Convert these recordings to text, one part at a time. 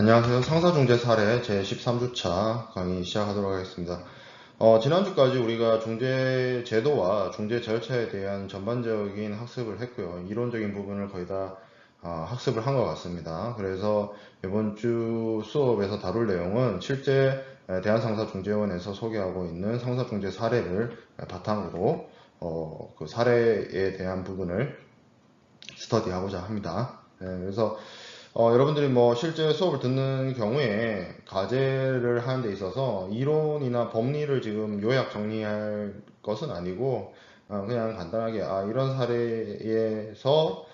안녕하세요. 상사중재 사례 제13주차 강의 시작하도록 하겠습니다. 지난주까지 우리가 중재 제도와 중재 절차에 대한 전반적인 학습을 했고요. 이론적인 부분을 거의 다 학습을 한 것 같습니다. 그래서 이번 주 수업에서 다룰 내용은 실제 대한상사중재원에서 소개하고 있는 상사중재 사례를 바탕으로 그 사례에 대한 부분을 스터디하고자 합니다. 그래서 여러분들이 뭐 실제 수업을 듣는 경우에 과제를 하는 데 있어서 이론이나 법리를 지금 요약 정리할 것은 아니고 그냥 간단하게 이런 사례에서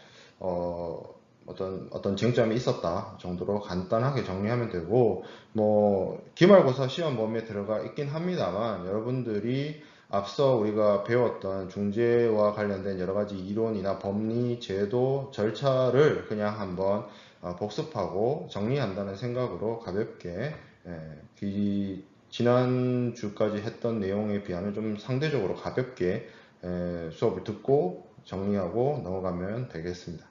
어떤 쟁점이 있었다 정도로 간단하게 정리하면 되고, 뭐 기말고사 시험 범위에 들어가 있긴 합니다만 여러분들이 앞서 우리가 배웠던 중재와 관련된 여러 가지 이론이나 법리, 제도, 절차를 그냥 한번 복습하고 정리한다는 생각으로 가볍게 지난주까지 했던 내용에 비하면 좀 상대적으로 가볍게 수업을 듣고 정리하고 넘어가면 되겠습니다.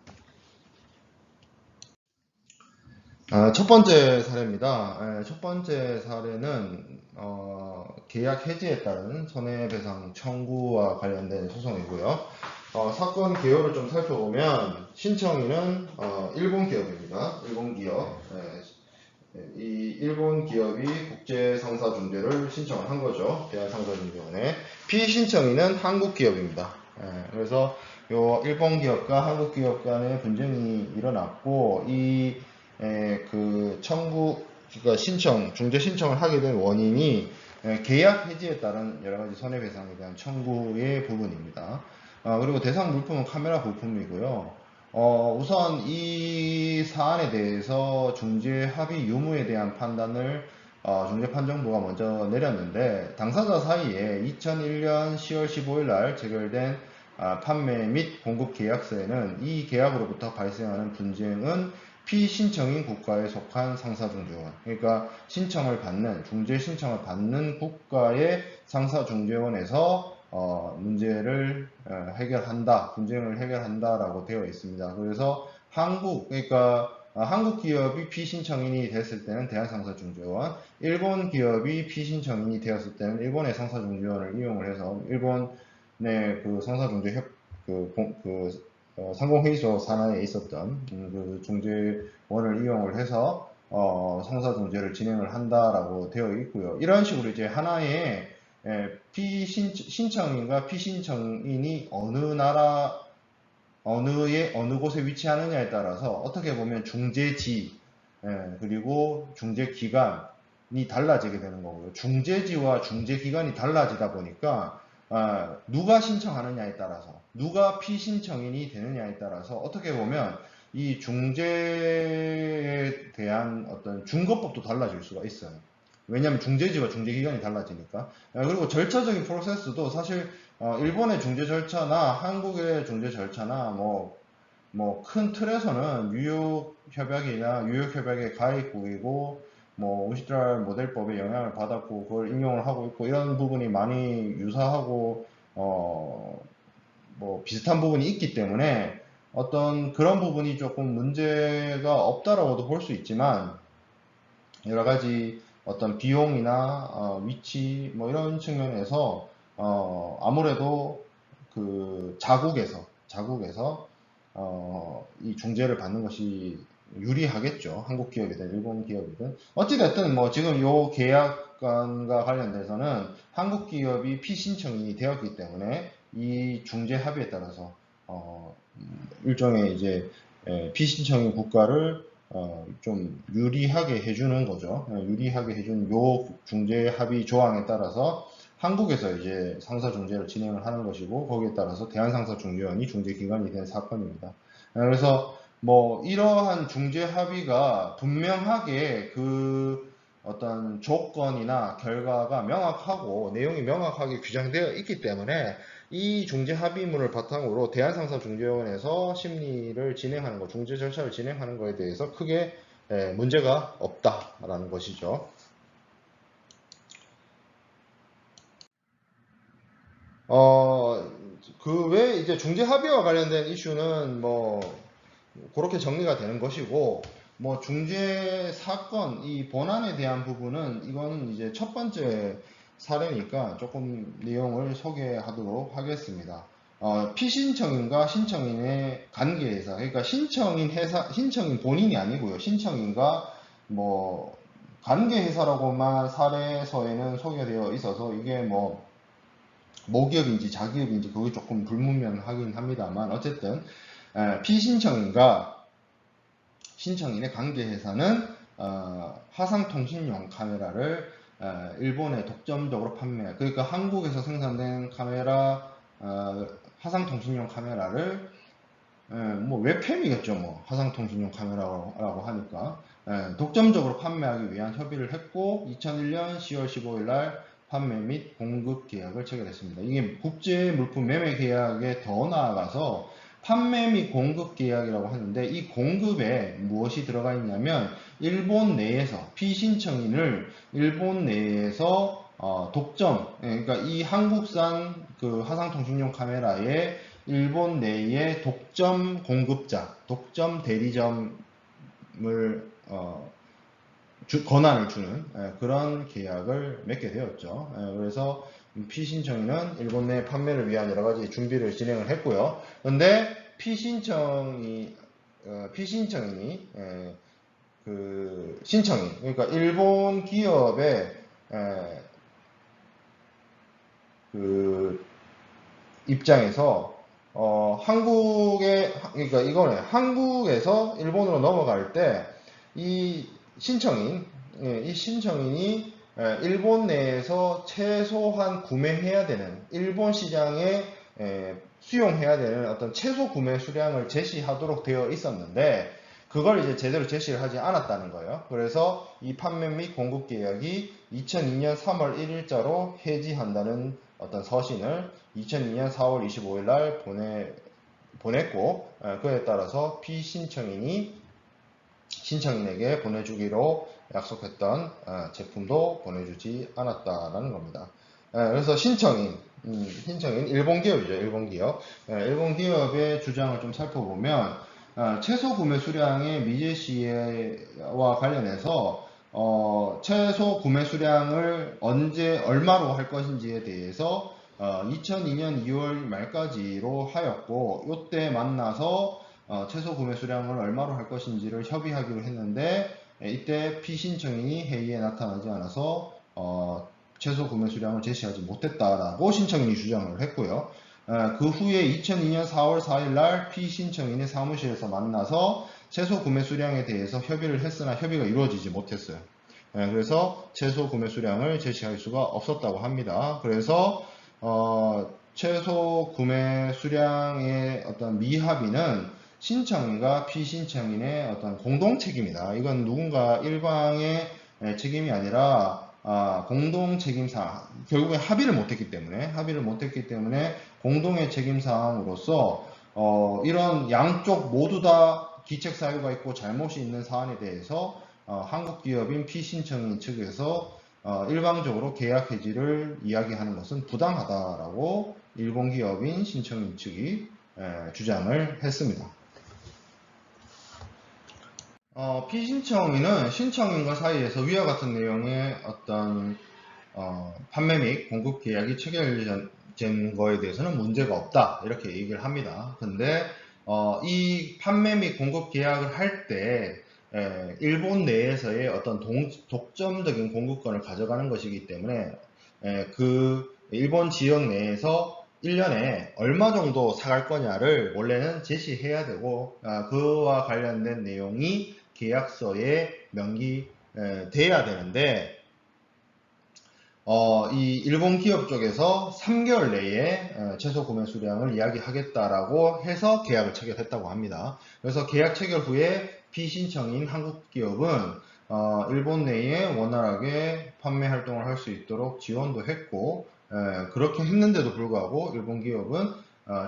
첫 번째 사례입니다. 첫 번째 사례는 계약 해지에 따른 손해배상 청구와 관련된 소송이고요. 사건 개요를 좀 살펴보면 신청인은 일본 기업입니다. 일본 기업. 이 일본 기업이 국제상사중재를 신청을 한 거죠. 대한상사중재원에. 피신청인은 한국 기업입니다. 그래서 요 일본 기업과 한국 기업 간의 분쟁이 일어났고, 그 그러니까 중재 신청을 하게 된 원인이 계약 해지에 따른 여러 가지 손해배상에 대한 청구의 부분입니다. 그리고 대상 물품은 카메라 부품이고요. 우선 이 사안에 대해서 중재 합의 유무에 대한 판단을 중재판정부가 먼저 내렸는데, 당사자 사이에 2001년 10월 15일 날 체결된 판매 및 공급 계약서에는 이 계약으로부터 발생하는 분쟁은 피신청인 국가에 속한 상사중재원, 그러니까 중재 신청을 받는 국가의 상사중재원에서 문제를 해결한다, 분쟁을 해결한다라고 되어 있습니다. 그래서 그러니까 한국 기업이 피신청인이 됐을 때는 대한상사중재원, 일본 기업이 피신청인이 되었을 때는 일본의 상사중재원을 이용을 해서 일본의 그 상사중재 상공회의소 산하에 있었던 그 중재원을 이용을 해서 상사중재를 진행을 한다라고 되어 있고요. 이런 식으로 이제 하나의 신청인과 피신청인이 어느 곳에 위치하느냐에 따라서 어떻게 보면 중재지, 그리고 중재기간이 달라지게 되는 거고요. 중재지와 중재기간이 달라지다 보니까 누가 신청하느냐에 따라서, 누가 피신청인이 되느냐에 따라서 어떻게 보면 이 중재에 대한 어떤 준거법도 달라질 수가 있어요. 왜냐하면 중재지와 중재기간이 달라지니까. 그리고 절차적인 프로세스도 사실 일본의 중재 절차나 한국의 중재 절차나 뭐 큰 틀에서는 뉴욕협약의 가입국이고 뭐 오시트랄 모델법의 영향을 받았고 그걸 인용을 하고 있고, 이런 부분이 많이 유사하고 뭐 비슷한 부분이 있기 때문에 어떤 그런 부분이 조금 문제가 없다라고도 볼 수 있지만, 여러 가지 어떤 비용이나 위치 뭐 이런 측면에서 아무래도 그 자국에서 이 중재를 받는 것이 유리하겠죠. 한국 기업이든 일본 기업이든. 어찌됐든 뭐 지금 요 계약과 관련돼서는 한국 기업이 피신청이 되었기 때문에 이 중재 합의에 따라서 일종의 이제 피신청인 국가를 좀 유리하게 해주는 거죠. 유리하게 해준 요 중재 합의 조항에 따라서 한국에서 이제 상사 중재를 진행을 하는 것이고, 거기에 따라서 대한상사중재원이 중재기관이 된 사건입니다. 그래서 뭐 이러한 중재 합의가 분명하게 그 어떤 조건이나 결과가 명확하고 내용이 명확하게 규정되어 있기 때문에 이 중재 합의문을 바탕으로 대한상사중재원에서 심리를 진행하는 것, 중재 절차를 진행하는 것에 대해서 크게 문제가 없다라는 것이죠. 그 외에 이제 중재 합의와 관련된 이슈는 뭐 그렇게 정리가 되는 것이고, 뭐 중재 사건 이 본안에 대한 부분은 이거는 이제 첫 번째 사례니까 조금 내용을 소개하도록 하겠습니다. 피신청인과 신청인의 관계에서, 그러니까 신청인 본인이 아니고요. 신청인과 뭐 관계회사라고만 사례서에는 소개되어 있어서 이게 뭐 모기업인지 자기업인지 그게 조금 불분명하긴 합니다만, 어쨌든 피신청인과 신청인의 관계회사는 화상통신용 카메라를 일본에 독점적으로 판매, 그러니까 한국에서 생산된 카메라, 화상통신용 카메라를 뭐 웹캠이겠죠, 뭐 화상통신용 카메라라고 하니까 독점적으로 판매하기 위한 협의를 했고 2001년 10월 15일 날 판매 및 공급 계약을 체결했습니다. 이게 국제 물품 매매 계약에 더 나아가서 판매 및 공급 계약이라고 하는데, 이 공급에 무엇이 들어가 있냐면 일본 내에서 피신청인을 일본 내에서 독점, 그러니까 이 한국산 그 화상통신용 카메라의 일본 내의 독점 공급자, 독점 대리점을 권한을 주는 그런 계약을 맺게 되었죠. 그래서 피신청인은 일본 내 판매를 위한 여러 가지 준비를 진행을 했고요. 그런데 피신청인이 그 신청인, 그러니까 일본 기업의 그 입장에서 그러니까 이거는 한국에서 일본으로 넘어갈 때 이 신청인이 일본 내에서 최소한 구매해야 되는, 일본 시장에 수용해야 되는 어떤 최소 구매 수량을 제시하도록 되어 있었는데, 그걸 이제 제대로 제시를 하지 않았다는 거예요. 그래서 이 판매 및 공급 계약이 2002년 3월 1일자로 해지한다는 어떤 서신을 2002년 4월 25일 날 보냈고, 그에 따라서 신청인에게 보내주기로 약속했던 제품도 보내주지 않았다라는 겁니다. 그래서 신청인 일본 기업이죠. 일본 기업. 일본 기업의 주장을 좀 살펴보면 최소 구매 수량의 미제시와 관련해서 최소 구매 수량을 언제 얼마로 할 것인지에 대해서 2002년 2월 말까지로 하였고, 이때 만나서 최소 구매 수량을 얼마로 할 것인지를 협의하기로 했는데, 이때 피신청인이 회의에 나타나지 않아서 최소 구매 수량을 제시하지 못했다라고 신청인이 주장을 했고요. 그 후에 2002년 4월 4일 날 피신청인의 사무실에서 만나서 최소 구매 수량에 대해서 협의를 했으나 협의가 이루어지지 못했어요. 그래서 최소 구매 수량을 제시할 수가 없었다고 합니다. 그래서 최소 구매 수량의 어떤 미합의는 신청인과 피신청인의 어떤 공동 책임이다. 이건 누군가 일방의 책임이 아니라 공동 책임사항, 결국에 합의를 못했기 때문에 공동의 책임사항으로서 이런 양쪽 모두 다 기책 사유가 있고 잘못이 있는 사안에 대해서 한국 기업인 피신청인 측에서 일방적으로 계약 해지를 이야기하는 것은 부당하다라고 일본 기업인 신청인 측이 주장을 했습니다. 피신청인은 신청인과 사이에서 위와 같은 내용의 어떤 판매 및 공급 계약이 체결된 거에 대해서는 문제가 없다, 이렇게 얘기를 합니다. 근데 이 판매 및 공급 계약을 할 때 일본 내에서의 어떤 독점적인 공급권을 가져가는 것이기 때문에 그 일본 지역 내에서 1년에 얼마 정도 사갈 거냐를 원래는 제시해야 되고, 그와 관련된 내용이 계약서에 명기돼야 되는데, 이 일본 기업 쪽에서 3개월 내에 최소 구매 수량을 이야기하겠다라고 해서 계약을 체결했다고 합니다. 그래서 계약 체결 후에 피신청인 한국 기업은 일본 내에 원활하게 판매 활동을 할 수 있도록 지원도 했고, 그렇게 했는데도 불구하고 일본 기업은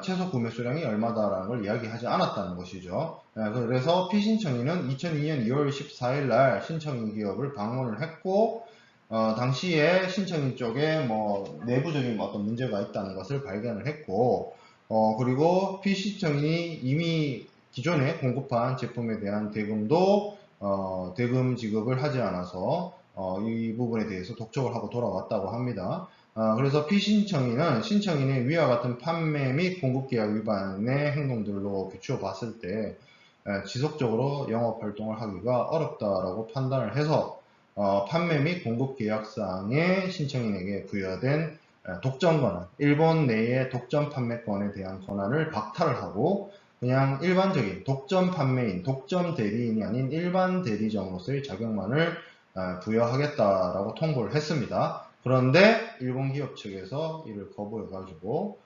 최소 구매 수량이 얼마다라는 걸 이야기하지 않았다는 것이죠. 그래서 피신청인은 2002년 2월 14일 날 신청인 기업을 방문을 했고, 당시에 신청인 쪽에 뭐 내부적인 어떤 문제가 있다는 것을 발견을 했고, 그리고 피신청인이 이미 기존에 공급한 제품에 대한 대금도 대금 지급을 하지 않아서 이 부분에 대해서 독촉을 하고 돌아왔다고 합니다. 그래서 피신청인은 신청인의 위와 같은 판매 및 공급계약 위반의 행동들로 비추어 봤을 때 지속적으로 영업활동을 하기가 어렵다라고 판단을 해서 판매 및 공급계약상의 신청인에게 부여된 독점 권한, 일본 내의 독점 판매권에 대한 권한을 박탈을 하고 그냥 일반적인 독점 판매인, 독점 대리인이 아닌 일반 대리점으로서의 자격만을 부여하겠다라고 통보를 했습니다. 그런데 일본 기업 측에서 이를 거부해가지고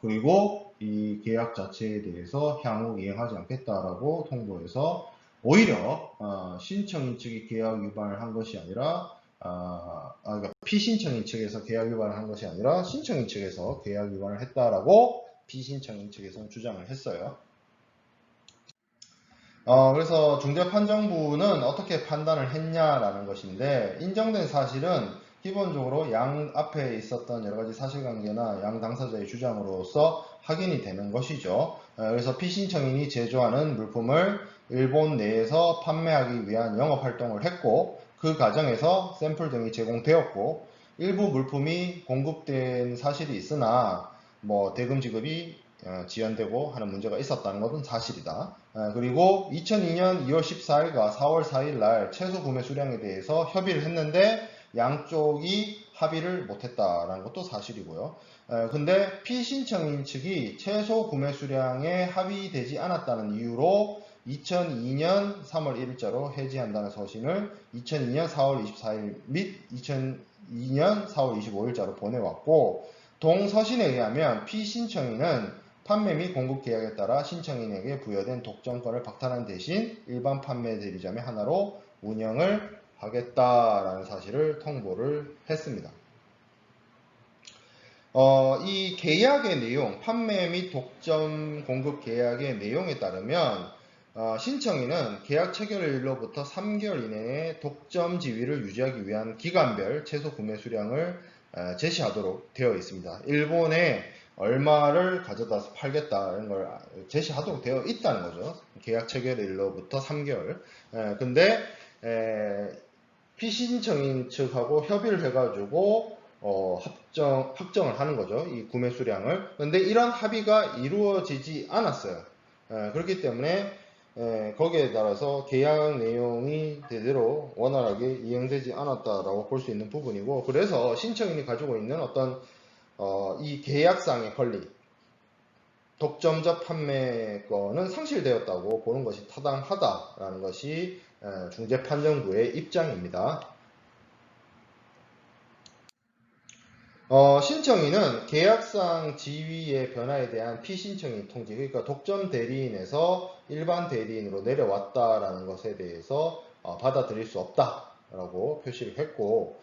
그리고 이 계약 자체에 대해서 향후 이행하지 않겠다라고 통보해서 오히려 신청인 측이 계약 위반을 한 것이 아니라 그러니까 피신청인 측에서 계약 위반을 한 것이 아니라 신청인 측에서 계약 위반을 했다라고 피신청인 측에서는 주장을 했어요. 그래서 중재판정부는 어떻게 판단을 했냐라는 것인데, 인정된 사실은 기본적으로 양 앞에 있었던 여러 가지 사실관계나 양 당사자의 주장으로서 확인이 되는 것이죠. 그래서 피신청인이 제조하는 물품을 일본 내에서 판매하기 위한 영업활동을 했고, 그 과정에서 샘플 등이 제공되었고, 일부 물품이 공급된 사실이 있으나 대금 지급이 지연되고 하는 문제가 있었다는 것은 사실이다. 그리고 2002년 2월 14일과 4월 4일 날 최소 구매 수량에 대해서 협의를 했는데 양쪽이 합의를 못했다라는 것도 사실이고요. 근데 피신청인 측이 최소 구매 수량에 합의되지 않았다는 이유로 2002년 3월 1일자로 해지한다는 서신을 2002년 4월 24일 및 2002년 4월 25일자로 보내왔고, 동서신에 의하면 피신청인은 판매 및 공급 계약에 따라 신청인에게 부여된 독점권을 박탈한 대신 일반 판매 대리점의 하나로 운영을 하겠다라는 사실을 통보를 했습니다. 이 계약의 내용, 판매 및 독점 공급 계약의 내용에 따르면 신청인은 계약 체결일로부터 3개월 이내에 독점 지위를 유지하기 위한 기간별 최소 구매 수량을 제시하도록 되어 있습니다. 일본에 얼마를 가져다서 팔겠다 이런 걸 제시하도록 되어 있다는 거죠. 계약 체결일로부터 3개월. 근데 피신청인 측하고 협의를 해가지고 확정을 하는 거죠. 이 구매 수량을. 근데 이런 합의가 이루어지지 않았어요. 그렇기 때문에 거기에 따라서 계약 내용이 제대로 원활하게 이행되지 않았다라고 볼 수 있는 부분이고, 그래서 신청인이 가지고 있는 어떤 이 계약상의 권리, 독점적 판매권은 상실되었다고 보는 것이 타당하다라는 것이 중재판정부의 입장입니다. 신청인은 계약상 지위의 변화에 대한 피신청인 통지, 그러니까 독점 대리인에서 일반 대리인으로 내려왔다라는 것에 대해서 받아들일 수 없다라고 표시를 했고,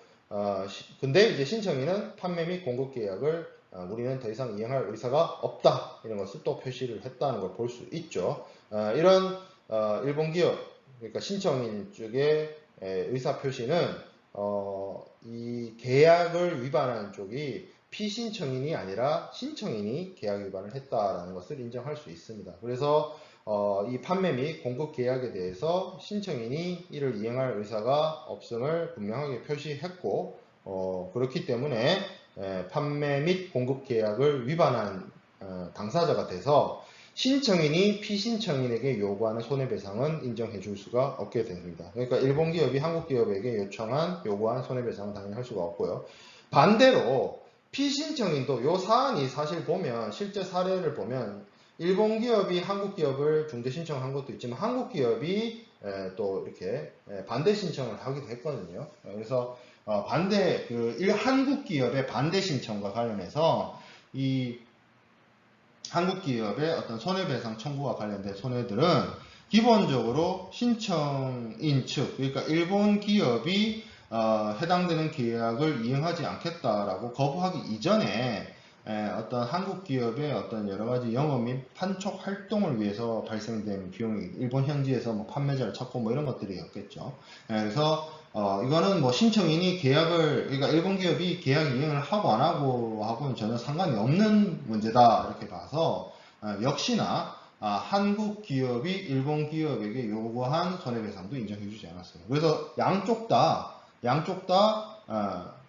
근데 이제 신청인은 판매 및 공급 계약을 우리는 더 이상 이행할 의사가 없다 이런 것을 또 표시를 했다는 걸 볼 수 있죠. 이런 일본 기업, 그러니까 신청인 쪽의 의사 표시는 이 계약을 위반하는 쪽이 피신청인이 아니라 신청인이 계약 위반을 했다라는 것을 인정할 수 있습니다. 그래서 이 판매 및 공급 계약에 대해서 신청인이 이를 이행할 의사가 없음을 분명하게 표시했고, 그렇기 때문에 판매 및 공급 계약을 위반한 당사자가 돼서 신청인이 피신청인에게 요구하는 손해배상은 인정해 줄 수가 없게 됩니다. 그러니까 일본 기업이 한국 기업에게 요구한 손해배상은 당연히 할 수가 없고요. 반대로 피신청인도 이 사안이 사실 보면, 실제 사례를 보면 일본 기업이 한국 기업을 중재 신청한 것도 있지만 한국 기업이 또 이렇게 반대 신청을 하기도 했거든요. 그래서 한국 기업의 반대 신청과 관련해서 이 한국 기업의 어떤 손해배상 청구와 관련된 손해들은 기본적으로 신청인 측, 그러니까 일본 기업이 해당되는 계약을 이행하지 않겠다라고 거부하기 이전에 어떤 한국 기업의 어떤 여러 가지 영업 및 판촉 활동을 위해서 발생된 비용이 일본 현지에서 판매자를 찾고 이런 것들이었겠죠. 그래서 이거는 신청인이 그러니까 일본 기업이 계약 이행을 하고 안 하고는 전혀 상관이 없는 문제다 이렇게 봐서 역시나 한국 기업이 일본 기업에게 요구한 손해배상도 인정해주지 않았어요. 그래서 양쪽 다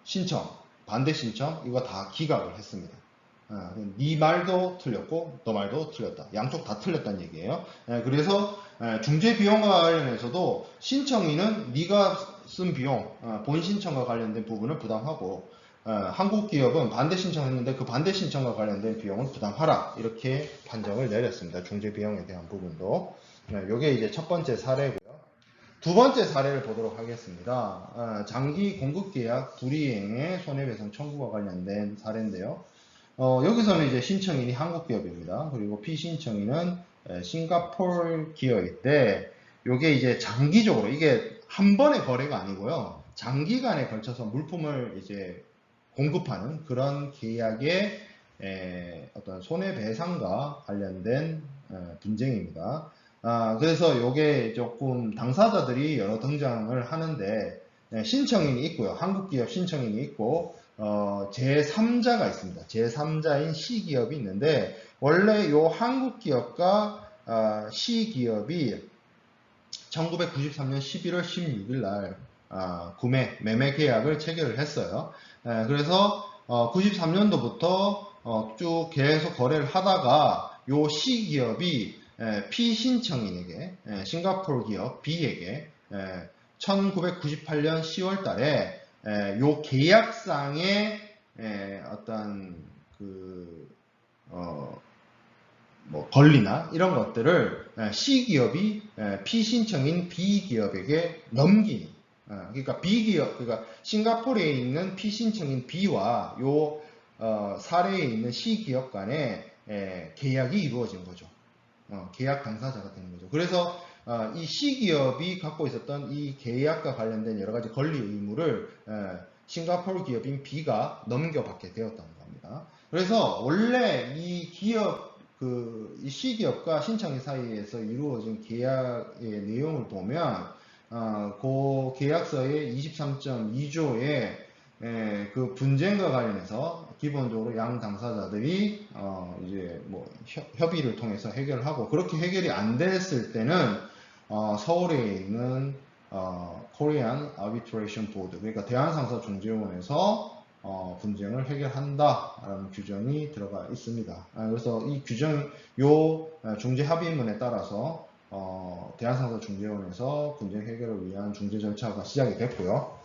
신청, 반대 신청 이거 다 기각을 했습니다. 네 말도 틀렸고 너 말도 틀렸다. 양쪽 다 틀렸다는 얘기예요. 그래서 중재 비용과 관련해서도 신청인은 네가 쓴 비용, 본 신청과 관련된 부분을 부담하고 한국 기업은 반대 신청했는데 그 반대 신청과 관련된 비용을 부담하라 이렇게 판정을 내렸습니다. 중재 비용에 대한 부분도. 이게 이제 첫 번째 사례고요. 두 번째 사례를 보도록 하겠습니다. 장기 공급 계약 불이행의 손해배상 청구와 관련된 사례인데요. 여기서는 이제 신청인이 한국 기업입니다. 그리고 피신청인은 싱가포르 기업인데, 요게 이제 장기적으로, 이게 한 번의 거래가 아니고요. 장기간에 걸쳐서 물품을 이제 공급하는 그런 계약의 어떤 손해배상과 관련된 분쟁입니다. 그래서 요게 조금 당사자들이 여러 등장을 하는데, 신청인이 있고요. 한국 기업 신청인이 있고, 제3자가 있습니다. 제3자인 C기업이 있는데, 원래 요 한국 기업과 C기업이 1993년 11월 16일 날 매매 계약을 체결을 했어요. 그래서 93년도부터 쭉 계속 거래를 하다가 요 C기업이 피신청인에게, 싱가포르 기업 B에게 1998년 10월 달에 요 계약상의 어떤 뭐 권리나 이런 것들을 C기업이 피신청인 B기업에게 넘기는, 그러니까 B기업, 그러니까 싱가포르에 있는 피신청인 B와 요 사례에 있는 C기업 간에 계약이 이루어진 거죠. 계약 당사자가 되는 거죠. 그래서 이 C기업이 갖고 있었던 이 계약과 관련된 여러 가지 권리 의무를 싱가포르 기업인 B가 넘겨받게 되었다는 겁니다. 그래서 원래 이 기업, 이 C기업과 신청인 사이에서 이루어진 계약의 내용을 보면 그 계약서의 23.2조에 그 분쟁과 관련해서 기본적으로 양 당사자들이 이제 뭐 협의를 통해서 해결을 하고, 그렇게 해결이 안 됐을 때는 서울에 있는 Korean Arbitration Board, 그러니까 대한상사중재원에서 분쟁을 해결한다라는 규정이 들어가 있습니다. 그래서 이 규정, 요 중재 합의문에 따라서 대한상사중재원에서 분쟁 해결을 위한 중재 절차가 시작이 됐고요.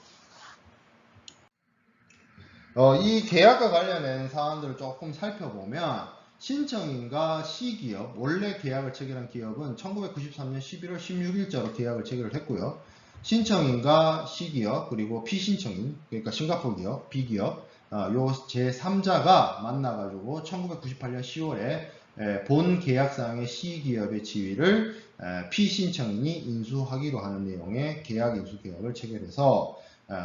이 계약과 관련된 사안들을 조금 살펴보면, 신청인과 C기업, 원래 계약을 체결한 기업은 1993년 11월 16일자로 계약을 체결을 했고요. 신청인과 C기업, 그리고 피신청인, 그러니까 싱가포르 기업, B기업, 요 제3자가 만나가지고 1998년 10월에 본 계약상의 C기업의 지위를 피신청인이 인수하기로 하는 내용의 계약 인수 계약을 체결해서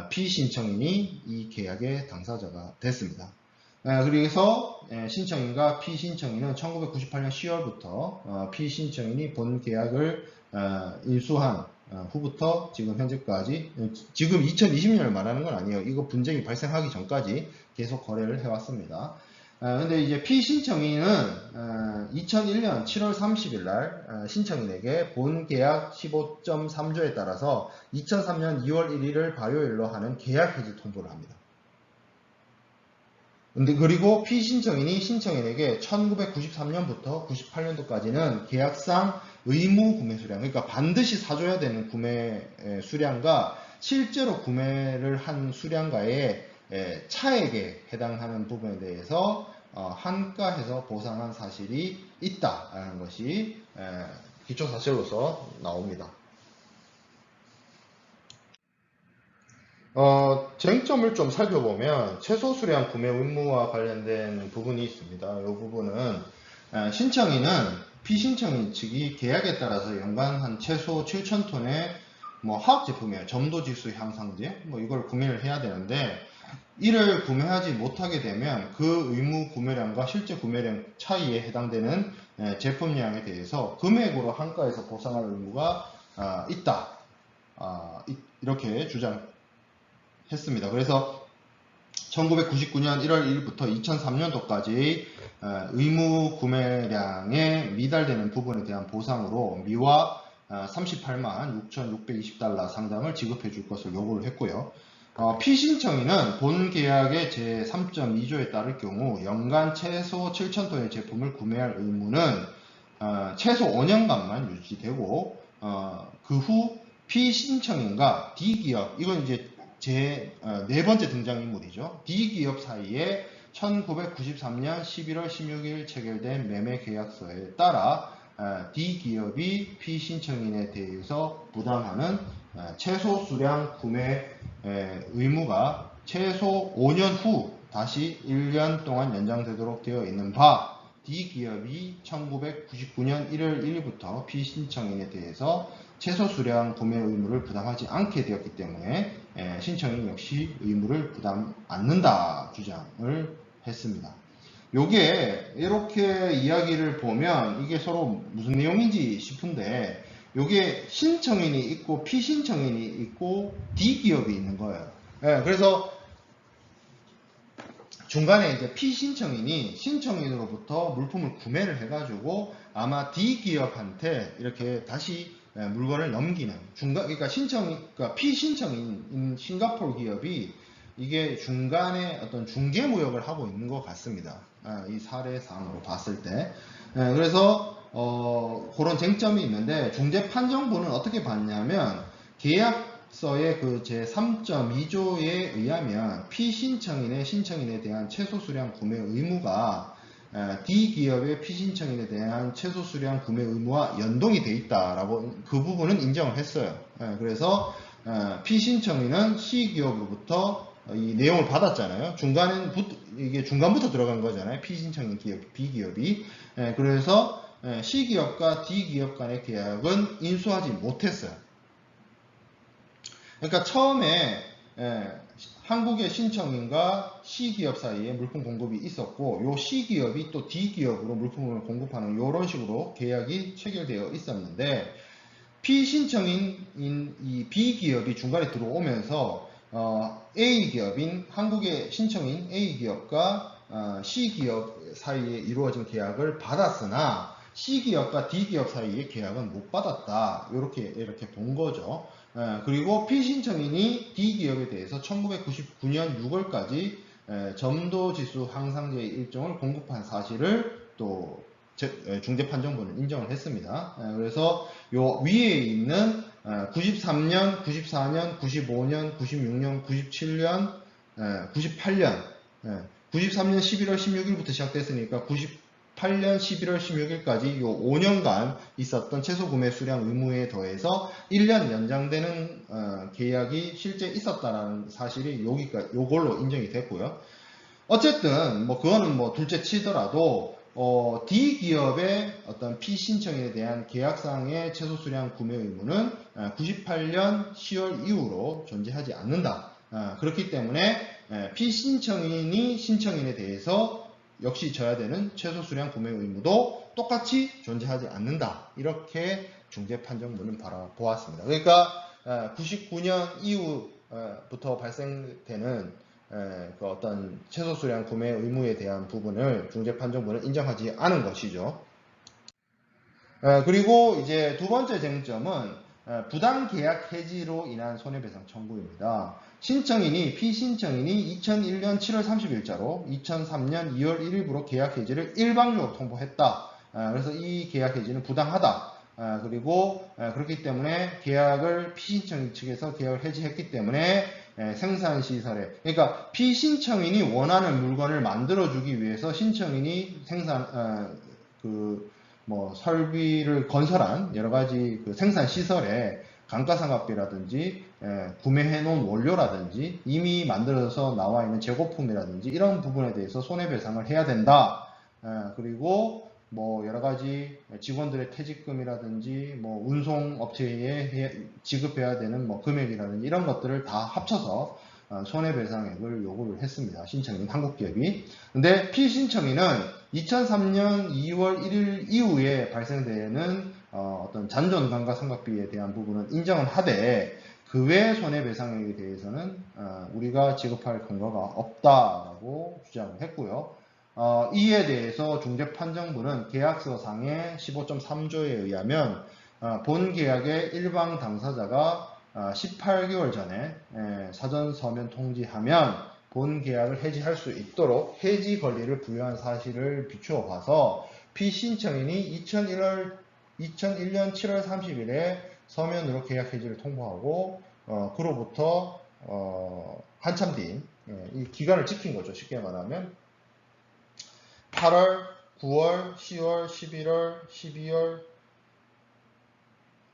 피신청인이 이 계약의 당사자가 됐습니다. 그래서 신청인과 피신청인은 1998년 10월부터 피신청인이 본 계약을 인수한 후부터 지금 현재까지, 지금 2020년을 말하는 건 아니에요. 이거 분쟁이 발생하기 전까지 계속 거래를 해왔습니다. 근데 이제 피신청인은 2001년 7월 30일 날 신청인에게 본 계약 15.3조에 따라서 2003년 2월 1일을 발효일로 하는 계약 해지 통보를 합니다. 근데 그리고 피신청인이 신청인에게 1993년부터 98년도까지는 계약상 의무 구매 수량, 그러니까 반드시 사줘야 되는 구매 수량과 실제로 구매를 한 수량과의 차액에 해당하는 부분에 대해서 한가해서 보상한 사실이 있다라는 것이 기초사실로서 나옵니다. 쟁점을 좀 살펴보면 최소 수량 구매 의무와 관련된 부분이 있습니다. 이 부분은 신청인은 피신청인 측이 계약에 따라서 연간 한 최소 7,000톤의 뭐 화학제품이에요. 점도지수 향상제, 뭐 이걸 구매를 해야 되는데, 이를 구매하지 못하게 되면 그 의무 구매량과 실제 구매량 차이에 해당되는 제품량에 대해서 금액으로 한가해서 보상할 의무가 있다. 이렇게 주장했습니다. 그래서 1999년 1월 1일부터 2003년도까지 의무 구매량에 미달되는 부분에 대한 보상으로 미화 38만 6,620달러 상당을 지급해 줄 것을 요구를 했고요. 피신청인은 본 계약의 제3.2조에 따를 경우 연간 최소 7,000톤의 제품을 구매할 의무는 최소 5년간만 유지되고 그 후 피신청인과 D기업, 이건 이제 제 네 번째 등장인물이죠. D기업 사이에 1993년 11월 16일 체결된 매매 계약서에 따라 D기업이 피신청인에 대해서 부담하는 최소 수량 구매 의무가 최소 5년 후 다시 1년 동안 연장되도록 되어 있는 바, D기업이 1999년 1월 1일부터 피신청인에 대해서 최소 수량 구매 의무를 부담하지 않게 되었기 때문에 신청인 역시 의무를 부담 않는다 주장을 했습니다. 요게 이렇게 이야기를 보면 이게 서로 무슨 내용인지 싶은데, 요게 신청인이 있고 피신청인이 있고 D기업이 있는 거예요. 그래서 중간에 이제 피신청인이 신청인으로부터 물품을 구매를 해가지고 아마 D기업한테 이렇게 다시 물건을 넘기는 그러니까 피신청인 싱가포르 기업이 이게 중간에 어떤 중개 무역을 하고 있는 것 같습니다. 이 사례상으로 봤을 때. 그래서 그런 쟁점이 있는데, 중재판정부는 어떻게 봤냐면 계약서의 그 제3.2조에 의하면 피신청인의 신청인에 대한 최소 수량 구매 의무가 D기업의 피신청인에 대한 최소 수량 구매 의무와 연동이 돼 있다라고 그 부분은 인정을 했어요. 그래서 피신청인은 C기업으로부터 이 내용을 받았잖아요. 이게 중간부터 들어간 거잖아요. 피신청인 기업, B기업이. 그래서 C기업과 D기업 간의 계약은 인수하지 못했어요. 그러니까 처음에 한국의 신청인과 C기업 사이에 물품 공급이 있었고, 요 C기업이 또 D기업으로 물품을 공급하는 이런 식으로 계약이 체결되어 있었는데, 피신청인 이 B기업이 중간에 들어오면서 A기업인 한국의 신청인 A기업과 C기업 사이에 이루어진 계약을 받았으나 C기업과 D기업 사이의 계약은 못 받았다. 이렇게 본 거죠. 그리고 피신청인이 D기업에 대해서 1999년 6월까지 점도지수 항상제 일종을 공급한 사실을 또 중재판정부는 인정을 했습니다. 그래서 요 위에 있는 93년, 94년, 95년, 96년, 97년, 98년, 93년 11월 16일부터 시작됐으니까 98년 11월 16일까지 요 5년간 있었던 최소 구매 수량 의무에 더해서 1년 연장되는 계약이 실제 있었다라는 사실이 요걸로 인정이 됐고요. 어쨌든 뭐 그거는 뭐 둘째 치더라도 D기업의 어떤 피신청에 대한 계약상의 최소 수량 구매 의무는 98년 10월 이후로 존재하지 않는다. 그렇기 때문에 피신청인이 신청인에 대해서 역시 져야 되는 최소 수량 구매 의무도 똑같이 존재하지 않는다. 이렇게 중재판정부는 바라보았습니다. 그러니까 99년 이후부터 발생되는 그 어떤 최소 수량 구매 의무에 대한 부분을 중재판정부는 인정하지 않은 것이죠. 그리고 이제 두 번째 쟁점은 부당계약 해지로 인한 손해배상 청구입니다. 피신청인이 2001년 7월 30일자로 2003년 2월 1일부로 계약 해지를 일방적으로 통보했다. 그래서 이 계약 해지는 부당하다. 그리고 그렇기 때문에 피신청인 측에서 계약을 해지했기 때문에 생산시설에, 그러니까 피신청인이 원하는 물건을 만들어주기 위해서 신청인이 설비를 건설한 여러가지 생산시설에 감가상각비라든지 구매해놓은 원료라든지 이미 만들어서 나와 있는 재고품이라든지 이런 부분에 대해서 손해배상을 해야 된다. 그리고 뭐 여러가지 직원들의 퇴직금이라든지 뭐 운송업체에 지급해야 되는 뭐 금액이라든지 이런 것들을 다 합쳐서 손해배상액을 요구를 했습니다. 신청인 한국기업이. 근데 피신청인은 2003년 2월 1일 이후에 발생되는 어떤 잔존 감가상각비에 대한 부분은 인정을 하되 그 외 손해배상액에 대해서는 우리가 지급할 근거가 없다라고 주장을 했고요. 이에 대해서 중재판정부는 계약서상의 15.3조에 의하면 본 계약의 일방 당사자가 18개월 전에 사전 서면 통지하면 본 계약을 해지할 수 있도록 해지 권리를 부여한 사실을 비추어 봐서 피신청인이 2001년 7월 30일에 서면으로 계약 해지를 통보하고 그로부터 한참 뒤인 이 기간을 지킨 거죠. 쉽게 말하면 8월, 9월, 10월, 11월, 12월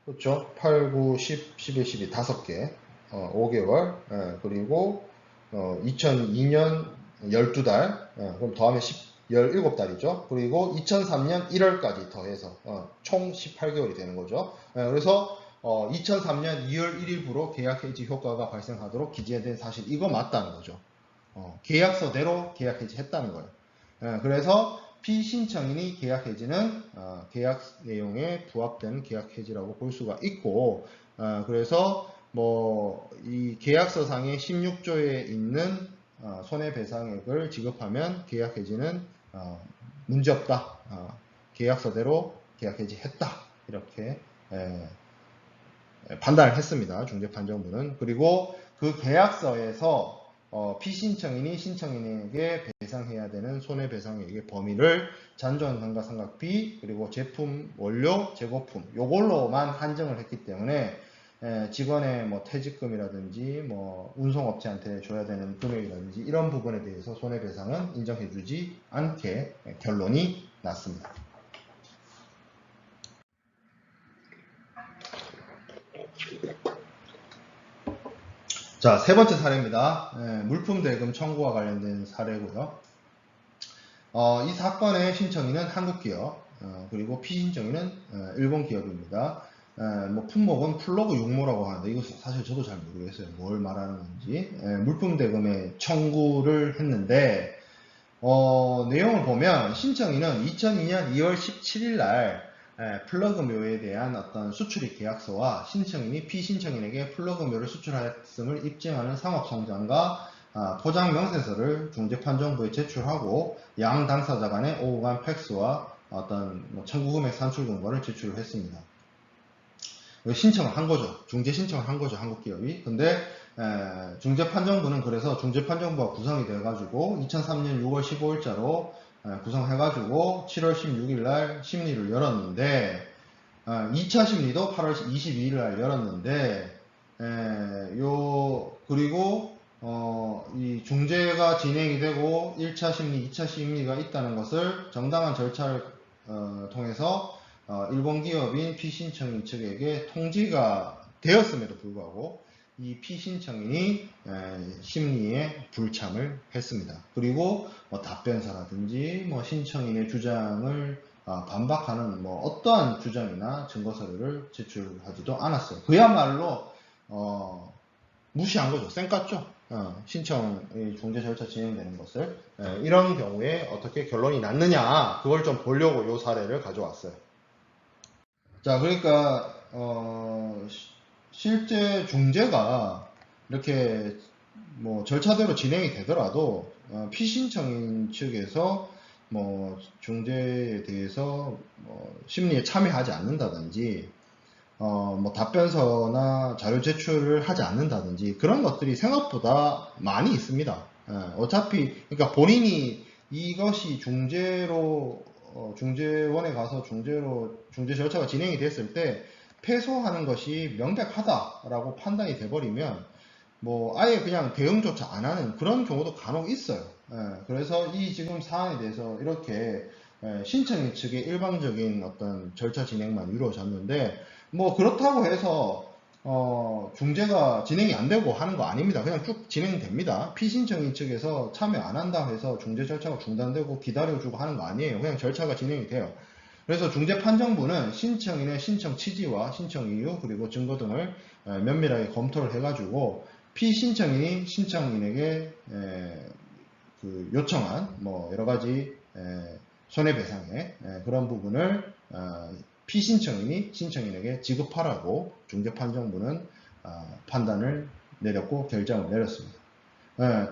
그렇죠. 8, 9, 10, 11, 12 5개 5개월 그리고 2002년 12달 그럼 더하면 17달이죠. 그리고 2003년 1월까지 더해서 총 18개월이 되는 거죠. 그래서 2003년 2월 1일부로 계약 해지 효과가 발생하도록 기재된 사실 이거 맞다는 거죠. 계약서대로 계약 해지했다는 거예요. 그래서 피신청인이 계약 해지는 계약 내용에 부합되는 계약 해지라고 볼 수가 있고 그래서 뭐 이 계약서상의 16조에 있는 손해배상액을 지급하면 계약 해지는 문제없다. 계약서대로 계약 해지했다. 이렇게 판단을 했습니다. 중재판정부는. 그리고 그 계약서에서 피신청인이 신청인에게 배상해야 되는 손해배상액의 범위를 잔존 감가상각비 그리고 제품 원료 재고품 요걸로만 한정을 했기 때문에 직원의 뭐 퇴직금이라든지 뭐 운송업체한테 줘야 되는 금액이라든지 이런 부분에 대해서 손해배상은 인정해주지 않게 결론이 났습니다. 자, 세 번째 사례입니다. 물품 대금 청구와 관련된 사례고요. 이 사건의 신청인은 한국기업, 그리고 피신청인은 일본기업입니다. 뭐 품목은 플러그 육모라고 하는데 이거 사실 저도 잘 모르겠어요. 뭘 말하는 건지. 물품 대금의 청구를 했는데 내용을 보면 신청인은 2002년 2월 17일 날 플러그묘에 대한 어떤 수출입 계약서와 신청인이 피신청인에게 플러그묘를 수출했음을 입증하는 상업성장과 포장 명세서를 중재판정부에 제출하고 양 당사자 간의 오후 간 팩스와 어떤 뭐 청구금액 산출 근거를 제출을 했습니다. 신청을 한 거죠. 중재 신청을 한 거죠. 한국기업이. 근데 중재판정부는 그래서 중재판정부가 구성이 돼가지고 2003년 6월 15일자로 구성해가지고 7월 16일 날 심리를 열었는데 2차 심리도 8월 22일 날 열었는데 그리고 이 중재가 진행이 되고 1차 심리, 2차 심리가 있다는 것을 정당한 절차를 통해서 일본 기업인 피신청인 측에게 통지가 되었음에도 불구하고 이 피신청인이 심리에 불참을 했습니다. 그리고 뭐 답변서라든지 뭐 신청인의 주장을 반박하는 뭐 어떠한 주장이나 증거 서류를 제출하지도 않았어요. 그야말로 무시한 거죠. 쌩깠죠. 신청 중재 절차 진행되는 것을 이런 경우에 어떻게 결론이 났느냐 그걸 좀 보려고 이 사례를 가져왔어요. 자, 그러니까 실제 중재가 이렇게 뭐 절차대로 진행이 되더라도 피신청인 측에서 뭐 중재에 대해서 심리에 참여하지 않는다든지 뭐 답변서나 자료 제출을 하지 않는다든지 그런 것들이 생각보다 많이 있습니다. 어차피 그러니까 본인이 이것이 중재원에 가서 중재 절차가 진행이 됐을 때 패소하는 것이 명백하다라고 판단이 돼버리면 뭐 아예 그냥 대응조차 안 하는 그런 경우도 간혹 있어요. 그래서 이 지금 사안에 대해서 이렇게 신청인 측의 일방적인 어떤 절차 진행만 이루어졌는데 뭐 그렇다고 해서 중재가 진행이 안 되고 하는 거 아닙니다. 그냥 쭉 진행됩니다. 피신청인 측에서 참여 안 한다 해서 중재 절차가 중단되고 기다려주고 하는 거 아니에요. 그냥 절차가 진행이 돼요. 그래서 중재판정부는 신청인의 신청 취지와 신청 이유 그리고 증거 등을 면밀하게 검토를 해가지고 피신청인이 신청인에게 그 요청한 뭐 여러 가지 손해배상의 그런 부분을 피신청인이 신청인에게 지급하라고 중재판정부는 판단을 내렸고 결정을 내렸습니다.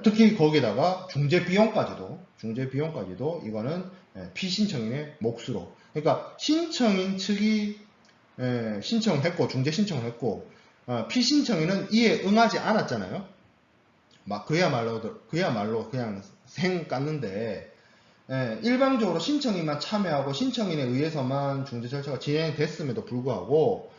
특히 거기다가 중재 비용까지도 이거는 피신청인의 몫으로, 그러니까 신청인 측이 신청을 했고 중재 신청을 했고 피신청인은 이에 응하지 않았잖아요. 막 그야말로 그냥 생 깠는데 일방적으로 신청인만 참여하고 신청인에 의해서만 중재 절차가 진행됐음에도 불구하고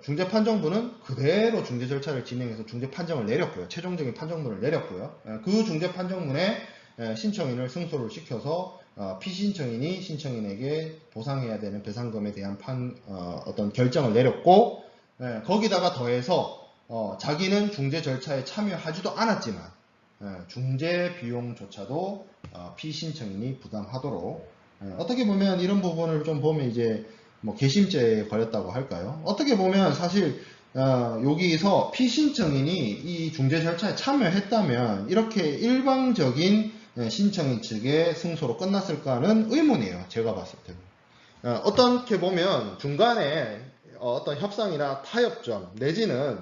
중재판정부는 그대로 중재 절차를 진행해서 중재 판정을 내렸고요. 최종적인 판정문을 내렸고요. 그 중재 판정문에 신청인을 승소를 시켜서 피신청인이 신청인에게 보상해야 되는 배상금에 대한 어떤 결정을 내렸고, 거기다가 더해서 자기는 중재 절차에 참여하지도 않았지만 중재 비용조차도 피신청인이 부담하도록, 어떻게 보면 이런 부분을 좀 보면 이제 뭐 개심죄에 걸렸다고 할까요? 어떻게 보면 사실 여기서 피신청인이 이 중재 절차에 참여했다면 이렇게 일방적인 신청인 측의 승소로 끝났을까는 의문이에요. 제가 봤을 때. 어떻게 보면 중간에 어떤 협상이나 타협점 내지는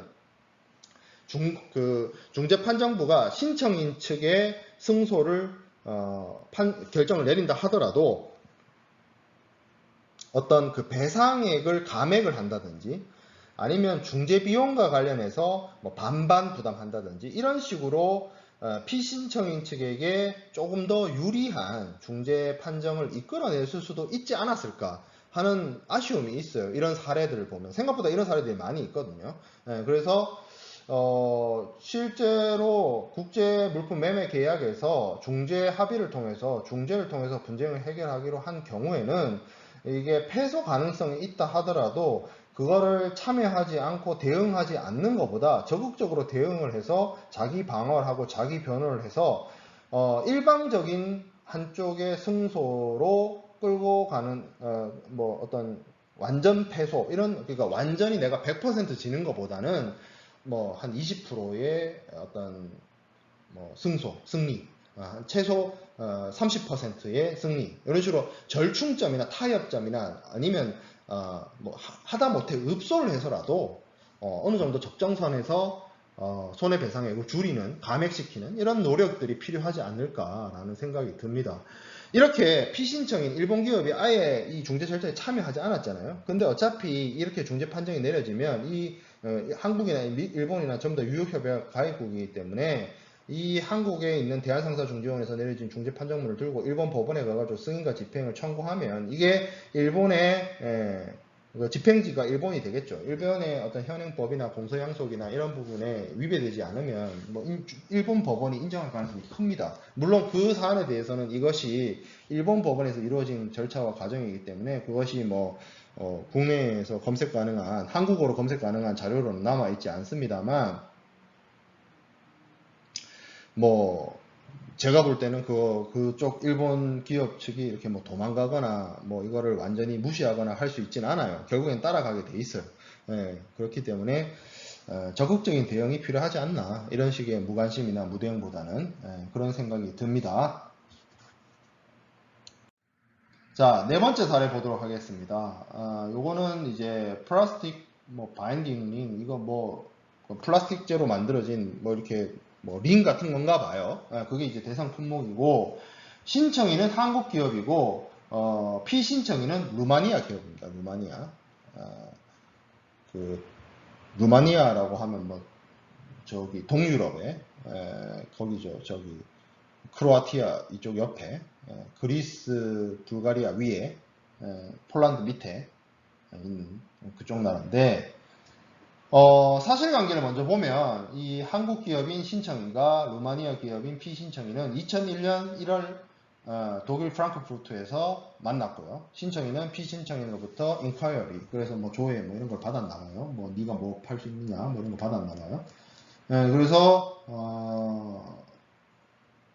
중재판정부가 신청인 측의 승소를 결정을 내린다 하더라도 어떤 그 배상액을 감액을 한다든지 아니면 중재비용과 관련해서 뭐 반반 부담한다든지 이런 식으로 피신청인 측에게 조금 더 유리한 중재 판정을 이끌어냈을 수도 있지 않았을까 하는 아쉬움이 있어요. 이런 사례들을 보면 생각보다 이런 사례들이 많이 있거든요. 그래서 실제로 국제 물품 매매 계약에서 중재 합의를 통해서 중재를 통해서 분쟁을 해결하기로 한 경우에는 이게 패소 가능성이 있다 하더라도 그거를 참여하지 않고 대응하지 않는 것보다 적극적으로 대응을 해서 자기 방어를 하고 자기 변호를 해서 일방적인 한쪽의 승소로 끌고 가는 뭐 어떤 완전 패소 이런, 그러니까 완전히 내가 100% 지는 것보다는 뭐 한 20%의 어떤 뭐 승리, 최소 30%의 승리, 이런 식으로 절충점이나 타협점이나 아니면 뭐 하다못해 읍소를 해서라도 어느 정도 적정선에서 손해배상액을 줄이는, 감액시키는 이런 노력들이 필요하지 않을까라는 생각이 듭니다. 이렇게 피신청인 일본 기업이 아예 이 중재 절차에 참여하지 않았잖아요. 근데 어차피 이렇게 중재 판정이 내려지면 이 한국이나 일본이나 전부 다 유효협약 가입국이기 때문에 이 한국에 있는 대한상사중재원에서 내려진 중재 판정문을 들고 일본 법원에 가가지고 승인과 집행을 청구하면 이게 일본의 집행지가 일본이 되겠죠. 일본의 어떤 현행법이나 공소양속이나 이런 부분에 위배되지 않으면 뭐 일본 법원이 인정할 가능성이 큽니다. 물론 그 사안에 대해서는 이것이 일본 법원에서 이루어진 절차와 과정이기 때문에 그것이 뭐 국내에서 검색 가능한, 한국어로 검색 가능한 자료로는 남아있지 않습니다만, 뭐 제가 볼 때는 그쪽 일본 기업 측이 이렇게 뭐 도망가거나 뭐 이거를 완전히 무시하거나 할 수 있진 않아요. 결국엔 따라가게 돼 있어요. 그렇기 때문에 적극적인 대응이 필요하지 않나, 이런 식의 무관심이나 무대응보다는 그런 생각이 듭니다. 자, 네 번째 사례 보도록 하겠습니다. 요거는 이제 플라스틱 뭐 바인딩 링, 이거 뭐 플라스틱재로 만들어진 뭐 이렇게 뭐 링 같은 건가 봐요. 그게 이제 대상 품목이고, 신청인은 한국 기업이고 피신청인은 루마니아 기업입니다. 루마니아. 루마니아라고 하면 뭐 저기 동유럽에 거기죠. 저기 크로아티아 이쪽 옆에, 그리스, 불가리아 위에, 폴란드 밑에 있는 그쪽 나라인데, 사실관계를 먼저 보면 이 한국 기업인 신청인과 루마니아 기업인 피신청인은 2001년 1월 독일 프랑크푸르트에서 만났고요. 신청인은 피신청인으로부터 인콰이어리, 그래서 뭐 조회 뭐 이런 걸 받았나봐요. 뭐 네가 뭐 팔 수 있느냐 뭐 이런 거 받았나봐요. 그래서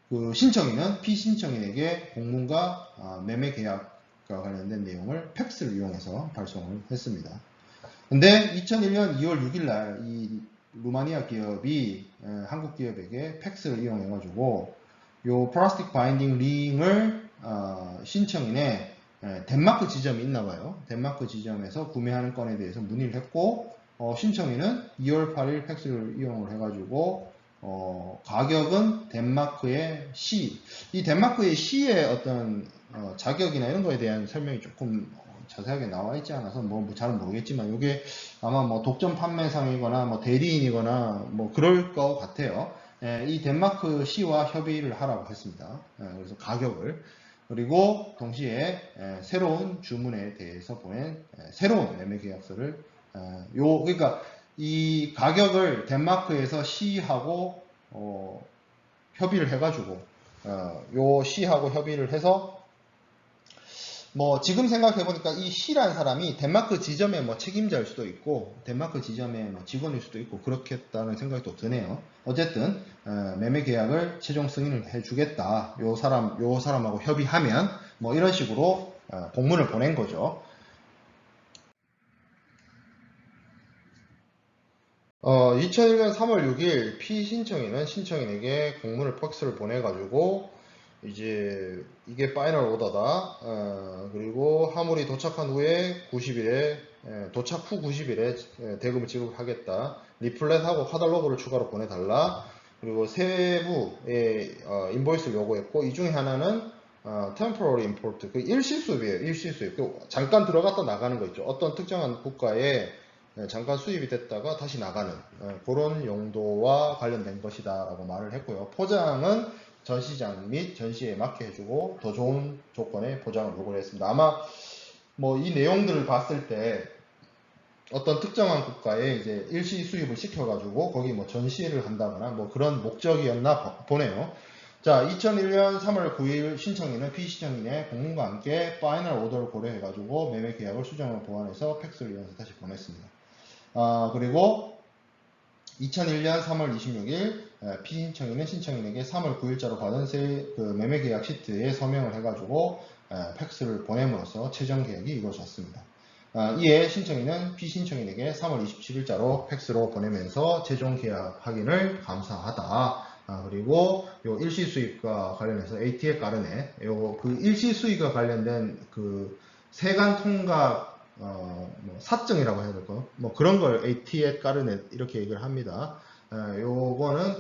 그 신청인은 피신청인에게 공문과 매매 계약과 관련된 내용을 팩스를 이용해서 발송을 했습니다. 근데 2001년 2월 6일 날 이 루마니아 기업이 한국 기업에게 팩스를 이용해 가지고 요 플라스틱 바인딩 링을 신청인의 덴마크 지점이 있나 봐요. 덴마크 지점에서 구매하는 건에 대해서 문의를 했고, 신청인은 2월 8일 팩스를 이용을 해가지고 가격은 덴마크의 C. 이 덴마크의 C의 어떤 자격이나 이런 거에 대한 설명이 조금 자세하게 나와 있지 않아서 뭐 잘 모르겠지만 이게 아마 뭐 독점 판매상이거나 뭐 대리인이거나 뭐 그럴 것 같아요. 이 덴마크 C와 협의를 하라고 했습니다. 그래서 가격을 그리고 동시에 새로운 주문에 대해서 보낸 새로운 매매 계약서를 그러니까 이 가격을 덴마크에서 C하고 협의를 해가지고 요 C하고 협의를 해서 뭐 지금 생각해 보니까 이 C라는 사람이 덴마크 지점의 뭐 책임자일 수도 있고 덴마크 지점의 뭐 직원일 수도 있고 그렇겠다는 생각이 또 드네요. 어쨌든 매매 계약을 최종 승인을 해주겠다. 요 사람하고 협의하면 뭐 이런 식으로 공문을 보낸 거죠. 2001년 3월 6일 피신청인은 신청인에게 공문을 팩스를 보내가지고 이제 이게 파이널 오더다. 그리고 화물이 도착한 후에 90일에 도착 후 90일에 대금을 지급하겠다. 리플렛하고 카탈로그를 추가로 보내달라. 그리고 세부의 인보이스를 요구했고 이 중에 하나는 temporary import 그 일시수입이에요. 일시수입. 잠깐 들어갔다 나가는 거 있죠. 어떤 특정한 국가에 잠깐 수입이 됐다가 다시 나가는 그런 용도와 관련된 것이다 라고 말을 했고요. 포장은 전시장 및 전시에 맞게 해주고 더 좋은 조건의 포장을 요구를 했습니다. 아마 뭐 이 내용들을 봤을 때 어떤 특정한 국가에 이제 일시 수입을 시켜가지고 거기 뭐 전시를 한다거나 뭐 그런 목적이었나 보네요. 자, 2001년 3월 9일 신청인은 피신청인의 공문과 함께 파이널 오더를 고려해가지고 매매 계약을 수정을 보완해서 팩스를 이용해서 다시 보냈습니다. 그리고 2001년 3월 26일 피신청인은 신청인에게 3월 9일자로 받은 그 매매 계약 시트에 서명을 해가지고 팩스를 보냄으로써 최종 계약이 이루어졌습니다. 이에 신청인은 피신청인에게 3월 27일자로 팩스로 보내면서 최종 계약 확인을 감사하다. 그리고 요 일시 수입과 관련해서 AT에 까르네, 그 일시 수입과 관련된 그 세관 통각 뭐 사증이라고 해야 될까요? 뭐 그런 걸 AT에 까르네 이렇게 얘기를 합니다. 요거는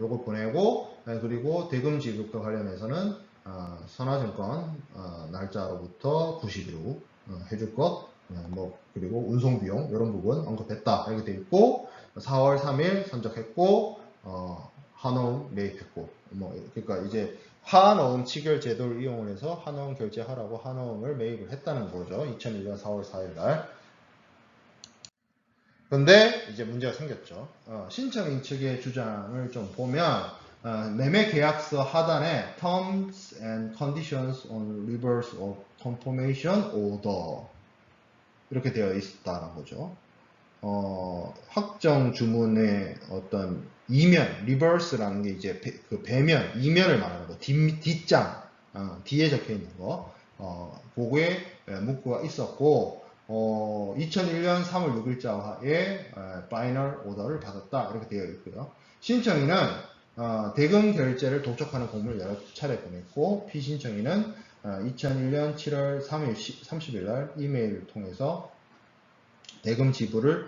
요거 보내고 그리고 대금 지급과 관련해서는 선화증권 날짜로부터 90일 후 해줄 것, 뭐 그리고 운송 비용 이런 부분 언급했다 이렇게 되어 있고 4월 3일 선적했고 한화음 매입했고 뭐 그러니까 이제 한화음 치결 제도를 이용해서 한화음 결제하라고 한화음을 매입을 했다는 거죠. 2001년 4월 4일 날. 근데 이제 문제가 생겼죠. 신청인 측의 주장을 좀 보면 매매 계약서 하단에 Terms and Conditions on Reverse of Confirmation Order 이렇게 되어 있다는 거죠. 확정 주문의 어떤 이면, 리버스라는 게 이제 그 배면, 이면을 말하는 거, 뒷장, 뒤에 적혀 있는 거, 그거에 문구가 있었고, 2001년 3월 6일자에 파이널 오더를 받았다 이렇게 되어 있고요. 신청인은 대금 결제를 독촉하는 공문을 여러 차례 보냈고, 피신청인은 2001년 7월 3일 30일 날 이메일을 통해서 대금 지불을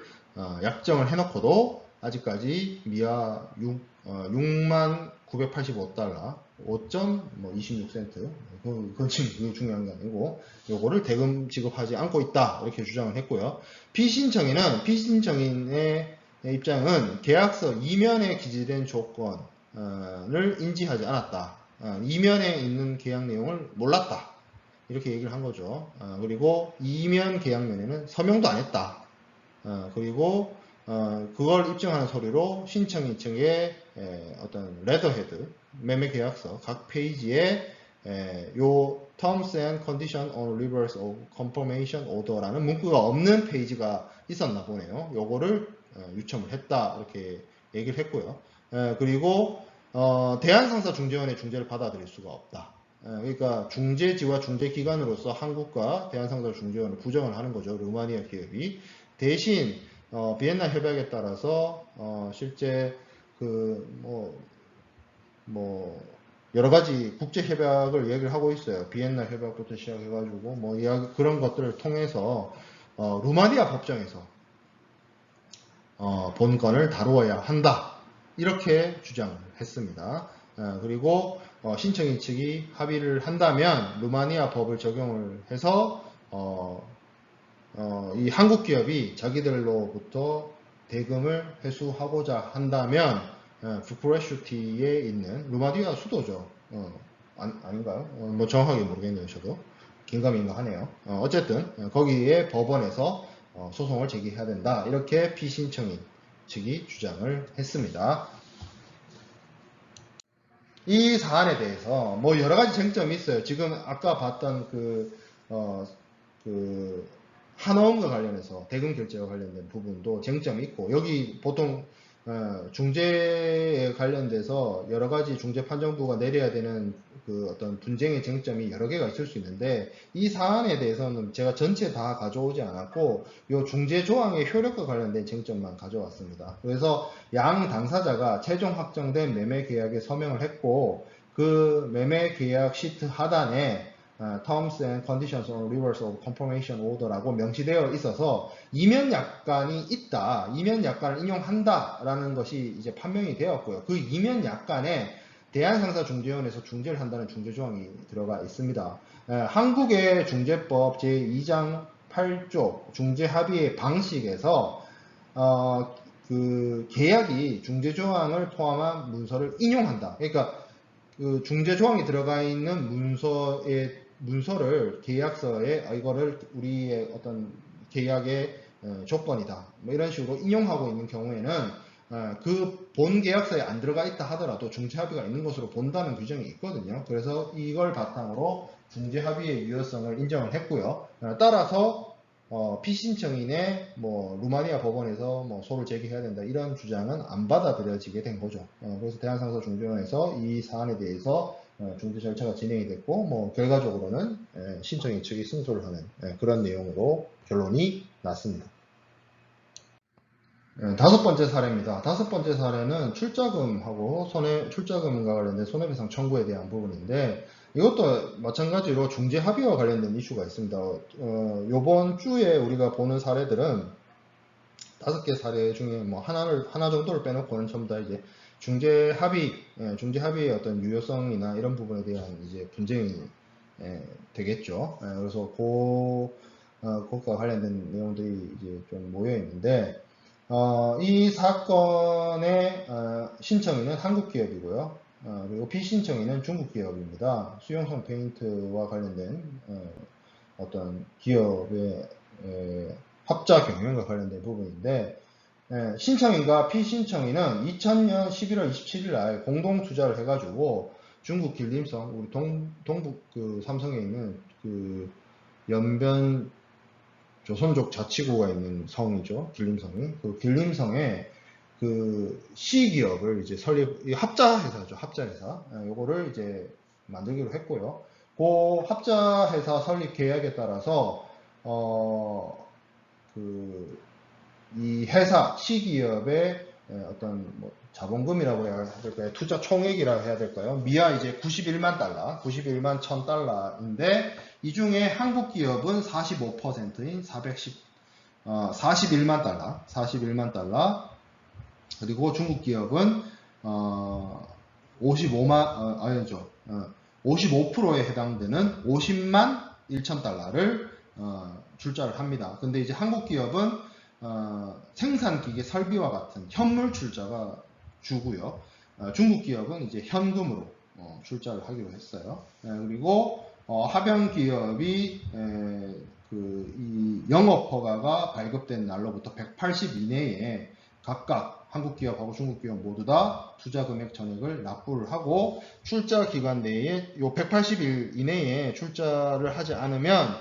약정을 해놓고도 아직까지 미아 6만 985달러 5.26센트 그건 지금 중요한 게 아니고 요거를 대금 지급하지 않고 있다 이렇게 주장을 했고요. 피신청인의 입장은 계약서 이면에 기재된 조건을 인지하지 않았다. 이면에 있는 계약 내용을 몰랐다. 이렇게 얘기를 한 거죠. 그리고 이면 계약면에는 서명도 안 했다. 그리고 그걸 입증하는 서류로 신청인 측의 어떤 레더헤드, 매매 계약서 각 페이지에 요 Terms and Conditions on Reverse of Confirmation Order라는 문구가 없는 페이지가 있었나 보네요. 요거를 유첨을 했다 이렇게 얘기를 했고요. 그리고 대한상사 중재원의 중재를 받아들일 수가 없다. 그러니까 중재지와 중재기관으로서 한국과 대한상사 중재원을 부정을 하는 거죠. 루마니아 기업이. 대신 비엔나 협약에 따라서 실제 여러 가지 국제 협약을 얘기를 하고 있어요. 비엔나 협약부터 시작해가지고 그런 것들을 통해서 루마니아 법정에서 본건을 다루어야 한다. 이렇게 주장을 했습니다. 그리고 신청인 측이 합의를 한다면 루마니아 법을 적용을 해서 이 한국 기업이 자기들로부터 대금을 회수하고자 한다면 부쿠레슈티에 있는 루마니아 수도죠. 아닌가요? 뭐 정확하게 모르겠네요. 저도 긴가민가 하네요. 어쨌든 거기에 법원에서 소송을 제기해야 된다. 이렇게 피신청인 측이 주장을 했습니다. 이 사안에 대해서 뭐 여러 가지 쟁점이 있어요. 지금 아까 봤던 한어음과 관련해서 대금 결제와 관련된 부분도 쟁점이 있고, 여기 보통 중재에 관련돼서 여러 가지 중재판정부가 내려야 되는 그 어떤 분쟁의 쟁점이 여러 개가 있을 수 있는데, 이 사안에 대해서는 제가 전체 다 가져오지 않았고 이 중재 조항의 효력과 관련된 쟁점만 가져왔습니다. 그래서 양 당사자가 최종 확정된 매매 계약에 서명을 했고, 그 매매 계약 시트 하단에 Terms and Conditions on Reverse of Confirmation Order라고 명시되어 있어서 이면 약관이 있다, 이면 약관을 인용한다 라는 것이 이제 판명이 되었고요. 그 이면 약관에 대한상사중재원에서 중재를 한다는 중재조항이 들어가 있습니다. 한국의 중재법 제2장 8조 중재합의의 방식에서 그 계약이 중재조항을 포함한 문서를 인용한다. 그러니까 그 중재조항이 들어가 있는 문서를 계약서에 이거를 우리의 어떤 계약의 조건이다, 뭐 이런 식으로 인용하고 있는 경우에는 그 본 계약서에 안 들어가 있다 하더라도 중재합의가 있는 것으로 본다는 규정이 있거든요. 그래서 이걸 바탕으로 중재합의의 유효성을 인정을 했고요. 따라서 피신청인의 뭐 루마니아 법원에서 뭐 소를 제기해야 된다 이런 주장은 안 받아들여지게 된 거죠. 그래서 대한상사중재원에서 이 사안에 대해서 중재 절차가 진행이 됐고, 뭐 결과적으로는 신청인 측이 승소를 하는 그런 내용으로 결론이 났습니다. 다섯 번째 사례입니다. 다섯 번째 사례는 출자금하고 출자금과 관련된 손해배상 청구에 대한 부분인데, 이것도 마찬가지로 중재 합의와 관련된 이슈가 있습니다. 요번 주에 우리가 보는 사례들은 다섯 개 사례 중에 뭐 하나 정도를 빼놓고는 전부 다 이제 중재 합의의 어떤 유효성이나 이런 부분에 대한 이제 분쟁이 되겠죠. 그래서 그것과 관련된 내용들이 이제 좀 모여 있는데, 이 사건의 신청인은 한국 기업이고요. 그리고 피신청인은 중국 기업입니다. 수용성 페인트와 관련된 어떤 기업의 합자 경영과 관련된 부분인데, 신청인과 피신청인은 2000년 11월 27일 날 공동 투자를 해가지고 중국 길림성, 우리 동북 그 삼성에 있는 그 연변 조선족 자치구가 있는 성이죠. 길림성이. 그 길림성에 그 C기업을 이제 합자회사죠. 합자회사. 요거를 이제 만들기로 했고요. 그 합자회사 설립 계약에 따라서, 이 회사, C기업의 어떤 뭐 자본금이라고 해야 될까요? 투자 총액이라고 해야 될까요? 미아 이제 91만 달러, 91만 1000달러인데, 이 중에 한국 기업은 45%인 41만 달러, 그리고 중국 기업은 55%에 해당되는 50만 1천 달러를 출자를 합니다. 근데 이제 한국 기업은 생산기계 설비와 같은 현물 출자가 주고요. 중국 기업은 이제 현금으로 출자를 하기로 했어요. 그리고 하병 기업이 이 영업 허가가 발급된 날로부터 180 이내에 각각 한국 기업하고 중국 기업 모두 다 투자 금액 전액을 납부를 하고, 출자 기간 내에 요 180일 이내에 출자를 하지 않으면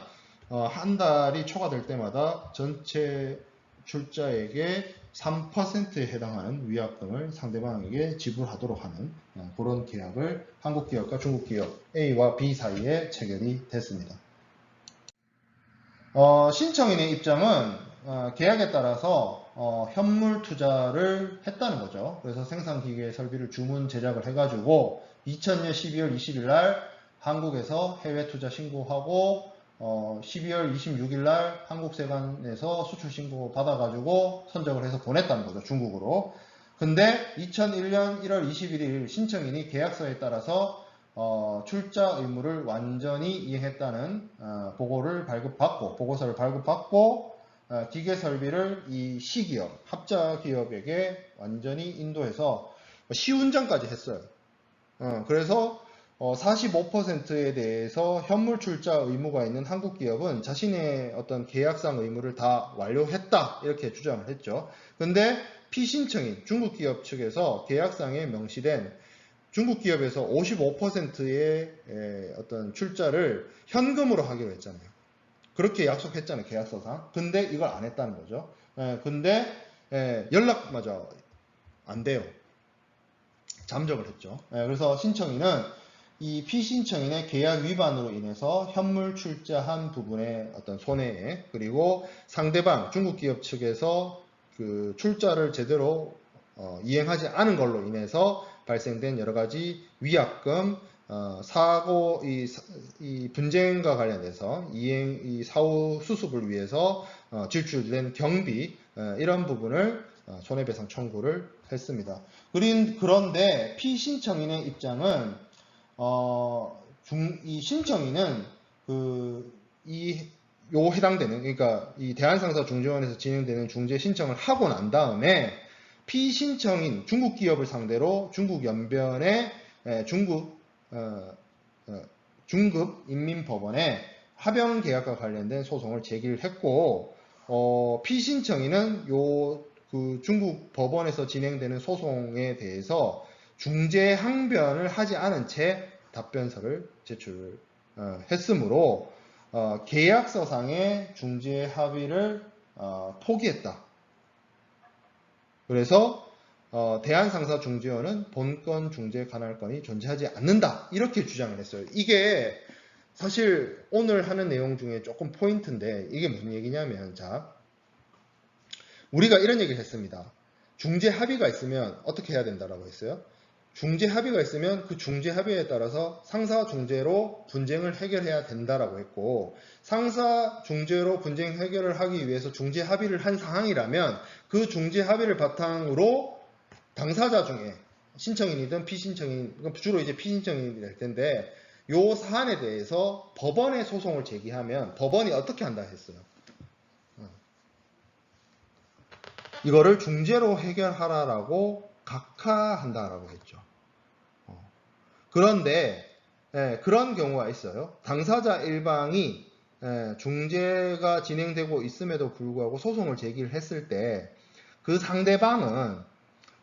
한 달이 초과될 때마다 전체 출자액의 3%에 해당하는 위약금을 상대방에게 지불하도록 하는 그런 계약을 한국 기업과 중국 기업 A와 B 사이에 체결이 됐습니다. 신청인의 입장은 계약에 따라서 현물 투자를 했다는 거죠. 그래서 생산기계 설비를 주문 제작을 해가지고 2000년 12월 20일 날 한국에서 해외 투자 신고하고 12월 26일 날 한국세관에서 수출 신고 받아가지고 선적을 해서 보냈다는 거죠. 중국으로. 근데 2001년 1월 21일 신청인이 계약서에 따라서 출자 의무를 완전히 이행했다는 보고서를 발급받고 기계 설비를 이 시기업, 합자 기업에게 완전히 인도해서 시운전까지 했어요. 그래서 45%에 대해서 현물 출자 의무가 있는 한국 기업은 자신의 어떤 계약상 의무를 다 완료했다 이렇게 주장을 했죠. 근데 피신청인 중국 기업 측에서 계약상에 명시된 중국 기업에서 55%의 어떤 출자를 현금으로 하기로 했잖아요. 그렇게 약속했잖아요, 계약서상. 근데 이걸 안 했다는 거죠. 근데 연락마저 안 돼요. 잠적을 했죠. 그래서 신청인은 이 피신청인의 계약 위반으로 인해서 현물 출자한 부분의 어떤 손해에, 그리고 상대방 중국 기업 측에서 그 출자를 제대로 이행하지 않은 걸로 인해서 발생된 여러 가지 위약금, 사고, 이 분쟁과 관련해서 이 사후 수습을 위해서 지출된 경비, 이런 부분을 손해배상 청구를 했습니다. 그런데 피신청인의 입장은 이 신청인은 해당되는, 그러니까 이 대한상사중재원에서 진행되는 중재 신청을 하고 난 다음에 피신청인 중국 기업을 상대로 중국 연변의 중급 인민법원에 합병 계약과 관련된 소송을 제기를 했고, 피신청인은 그 중국 법원에서 진행되는 소송에 대해서 중재 항변을 하지 않은 채 답변서를 제출했으므로 계약서상의 중재 합의를 포기했다. 그래서 대한상사중재원은 본건 중재 관할권이 존재하지 않는다 이렇게 주장을 했어요. 이게 사실 오늘 하는 내용 중에 조금 포인트인데, 이게 무슨 얘기냐면, 자, 우리가 이런 얘기를 했습니다. 중재 합의가 있으면 어떻게 해야 된다라고 했어요? 중재 합의가 있으면 그 중재 합의에 따라서 상사 중재로 분쟁을 해결해야 된다라고 했고, 상사 중재로 분쟁 해결을 하기 위해서 중재 합의를 한 상황이라면 그 중재 합의를 바탕으로 당사자 중에 신청인이든 피신청인, 주로 이제 피신청인이 될 텐데, 요 사안에 대해서 법원에 소송을 제기하면 법원이 어떻게 한다 했어요? 이거를 중재로 해결하라라고 각하한다라고 했죠. 그런데 그런 경우가 있어요. 당사자 일방이 중재가 진행되고 있음에도 불구하고 소송을 제기를 했을 때 그 상대방은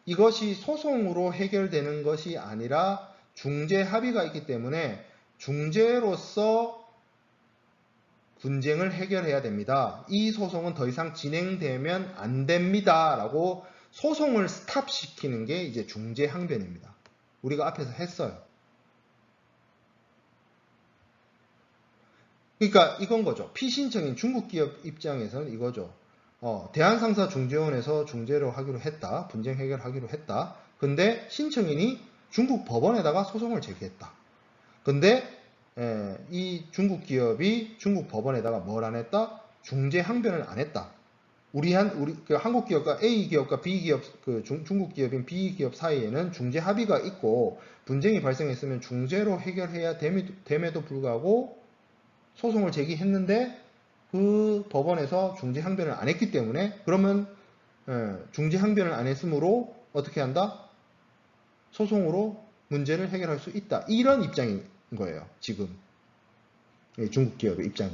이것이 소송으로 해결되는 것이 아니라 중재 합의가 있기 때문에 중재로서 분쟁을 해결해야 됩니다. 이 소송은 더 이상 진행되면 안 됩니다. 라고 소송을 스탑시키는 게 이제 중재 항변입니다. 우리가 앞에서 했어요. 그러니까 이건 거죠. 피신청인 중국 기업 입장에서는 이거죠. 대한상사중재원에서 중재로 하기로 했다. 분쟁 해결하기로 했다. 근데 신청인이 중국 법원에다가 소송을 제기했다. 근데 이 중국 기업이 중국 법원에다가 뭘 안 했다? 중재 항변을 안 했다. 그 한국 기업과 A 기업과 B 기업, 중국 기업인 B 기업 사이에는 중재 합의가 있고 분쟁이 발생했으면 중재로 해결해야 됨에도 불구하고 소송을 제기했는데 그 법원에서 중재 항변을 안 했기 때문에, 그러면 중재 항변을 안 했으므로 어떻게 한다? 소송으로 문제를 해결할 수 있다. 이런 입장인 거예요, 지금. 중국 기업의 입장이.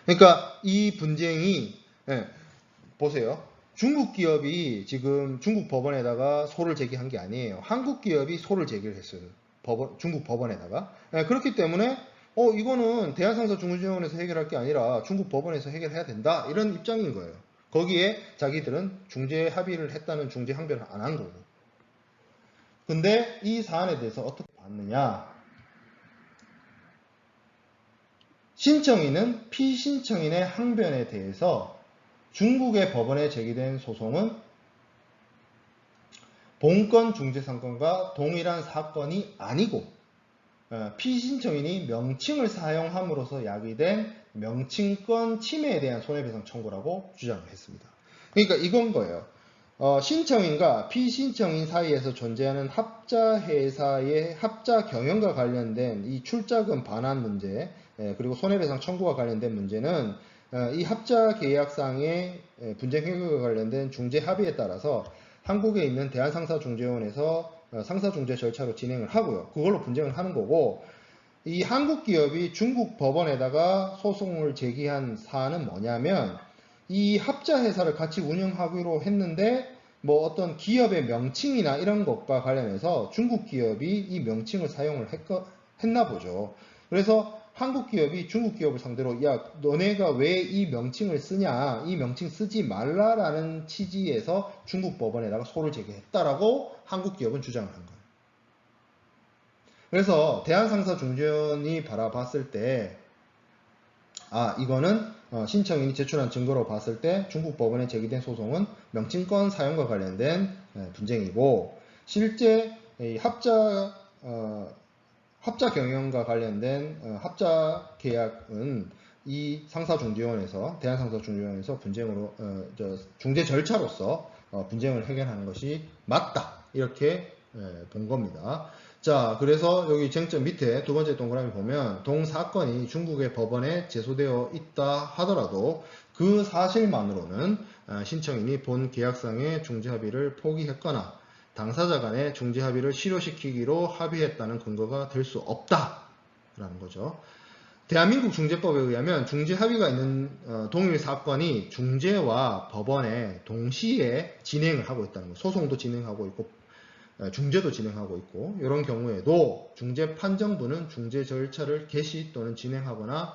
그러니까 이 분쟁이, 보세요. 중국 기업이 지금 중국 법원에다가 소를 제기한 게 아니에요. 한국 기업이 소를 제기를 했어요. 중국 법원에다가. 그렇기 때문에 이거는 대한상사중재원에서 해결할 게 아니라 중국 법원에서 해결해야 된다. 이런 입장인 거예요. 거기에 자기들은 중재 합의를 했다는 중재 항변을 안 한 거고. 근데 이 사안에 대해서 어떻게 봤느냐? 신청인은 피신청인의 항변에 대해서 중국의 법원에 제기된 소송은 본건 중재사건과 동일한 사건이 아니고 피신청인이 명칭을 사용함으로써 야기된 명칭권 침해에 대한 손해배상 청구라고 주장을 했습니다. 그러니까 이건 거예요. 신청인과 피신청인 사이에서 존재하는 합자회사의 합자 경영과 관련된 이 출자금 반환 문제, 그리고 손해배상 청구와 관련된 문제는 이 합자 계약상의 분쟁 해결과 관련된 중재 합의에 따라서 한국에 있는 대한상사중재원에서 상사중재 절차로 진행을 하고요. 그걸로 분쟁을 하는 거고, 이 한국 기업이 중국 법원에다가 소송을 제기한 사안은 뭐냐면, 이 합자 회사를 같이 운영하기로 했는데 뭐 어떤 기업의 명칭이나 이런 것과 관련해서 중국 기업이 이 명칭을 사용을 했나 보죠. 그래서 한국 기업이 중국 기업을 상대로 야 너네가 왜 이 명칭을 쓰냐, 이 명칭 쓰지 말라라는 취지에서 중국 법원에다가 소를 제기했다라고 한국 기업은 주장을 한 거예요. 그래서 대한상사중재원이 바라봤을 때 이거는 신청인이 제출한 증거로 봤을 때 중국 법원에 제기된 소송은 명칭권 사용과 관련된 분쟁이고, 실제 합자 경영과 관련된 합자 계약은 이 상사중재원에서 대한상사중재원에서 분쟁으로 중재 절차로서 분쟁을 해결하는 것이 맞다, 이렇게 본 겁니다. 자, 그래서 여기 쟁점 밑에 두 번째 동그라미 보면 동사건이 중국의 법원에 제소되어 있다 하더라도 그 사실만으로는 신청인이 본 계약상의 중재합의를 포기했거나 당사자 간의 중재합의를 실효시키기로 합의했다는 근거가 될 수 없다라는 거죠. 대한민국 중재법에 의하면 중재합의가 있는 동일 사건이 중재와 법원에 동시에 진행을 하고 있다는 거. 소송도 진행하고 있고 중재도 진행하고 있고, 이런 경우에도 중재 판정부는 중재 절차를 개시 또는 진행하거나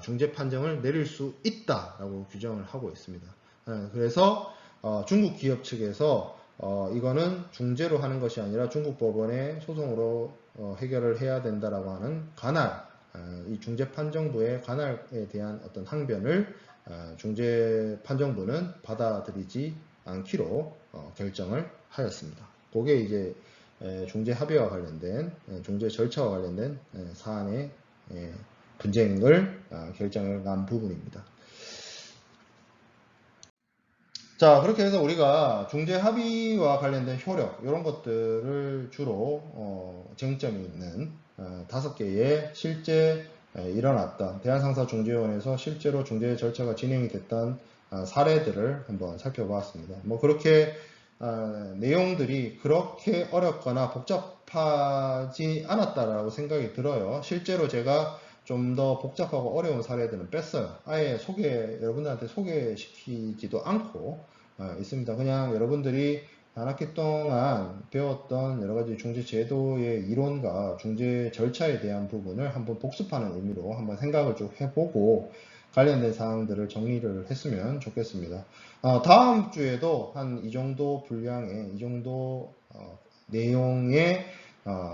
중재 판정을 내릴 수 있다라고 규정을 하고 있습니다. 그래서 중국 기업 측에서 이거는 중재로 하는 것이 아니라 중국 법원의 소송으로 해결을 해야 된다라고 하는 관할, 이 중재 판정부의 관할에 대한 어떤 항변을 중재 판정부는 받아들이지 않기로 결정을 하였습니다. 그게 이제 중재 합의와 관련된 중재 절차와 관련된 사안의 분쟁을 결정을 한 부분입니다. 자, 그렇게 해서 우리가 중재 합의와 관련된 효력 이런 것들을 주로 쟁점이 있는 5개의 실제 일어났던 대한상사중재원에서 실제로 중재 절차가 진행이 됐던 사례들을 한번 살펴보았습니다. 뭐 그렇게 내용들이 그렇게 어렵거나 복잡하지 않았다라고 생각이 들어요. 실제로 제가 좀 더 복잡하고 어려운 사례들은 뺐어요. 아예 여러분들한테 소개시키지도 않고 있습니다. 그냥 여러분들이 한 학기 동안 배웠던 여러가지 중재 제도의 이론과 중재 절차에 대한 부분을 한번 복습하는 의미로 한번 생각을 쭉 해보고 관련된 사항들을 정리를 했으면 좋겠습니다. 다음 주에도 한 이 정도 분량의, 이 정도 내용의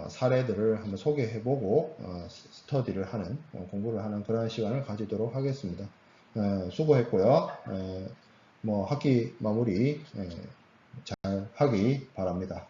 사례들을 한번 소개해보고 스터디를 하는, 공부를 하는 그런 시간을 가지도록 하겠습니다. 수고했고요. 뭐 학기 마무리 잘 하기 바랍니다.